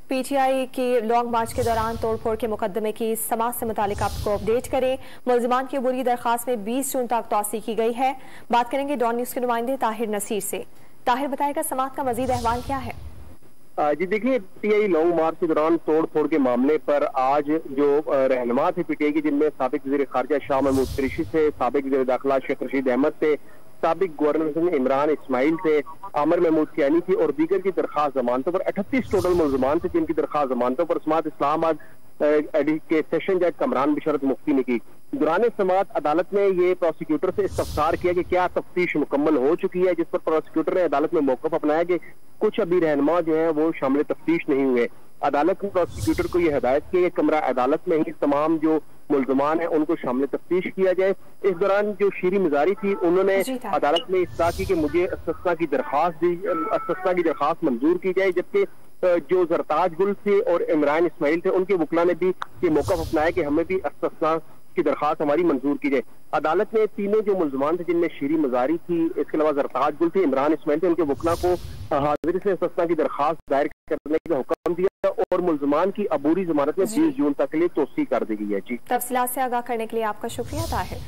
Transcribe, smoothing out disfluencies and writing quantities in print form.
PTI की long मार्च के दौरान तोड़फोड़ के मुकदमे की समाअत से मुतालिक आपको अपडेट करें। मुल्जिमान की अबूरी दरखास्त में 20 जून तक तौसी की गई है। बात करेंगे डॉन न्यूज के नुमाइंदे ताहिर नसीर से। ताहिर, बताएगा समाअत का मजीद अहवाल क्या है? जी देखिए, पीटीआई लॉन्ग मार्च के दौरान तोड़ फोड़ के मामले पर आज जो रहनुमा थे पीटीआई की, जिनमें साबिक वज़ीर खारजा शाह महमूद कुरैशी थे, साबिक वज़ीर दाखिला शेख रशीद अहमद थे, साबिक गवर्नर इमरान इस्माइल थे, आमिर महमूद कियानी थी और दीगर की दरखास्त जमानतों पर 38 टोटल मुल्जिमान थे, जिनकी दरखास्त जमानतों पर समाअत इस्लामाबाद के सेशन जज कमरान बिशरत मुफ्ती ने की। दौरान समाअत अदालत ने ये प्रोसिक्यूटर से इस्तफसार किया कि क्या तफ्तीश मुकम्मल हो चुकी है, जिस पर प्रोसिक्यूटर ने अदालत में मौक़िफ़ अपनाया कि कुछ अभी रहनुमा जो है वो शामिल तफ्तीश नहीं हुए। अदालत ने प्रोसिक्यूटर को यह हिदायत की कि कमरा अदालत में ही तमाम जो मुल्जिमान है उनको शामिल तफ्तीश किया जाए। इस दौरान जो शीरी मजारी थी, उन्होंने अदालत में इस्तदा की कि मुझे इस्तस्ना की दरखास्त मंजूर की जाए, जबकि जो जरताज गुल थे और इमरान इस्माइल थे, उनके वकला ने भी ये मौक़िफ़ अपनाया कि हमें भी इस्तस्ना की दरखास्त हमारी मंजूर की जाए। अदालत ने तीनों जो मुल्जिमान थे, जिनमें शीरी मजारी थी, इसके अलावा जरताज गुल थी, इमरान इस्माइल थे, उनके वकला को हाजिरी से इस्तस्ना की दरखास्त दायर करने का हुक्म दिया और मुल्जिमान की अबूरी जमानत में 20 जून तक के लिए तौसीक कर दी गई है। जी, तफसीलात से आगाह करने के लिए आपका शुक्रिया ताहिर।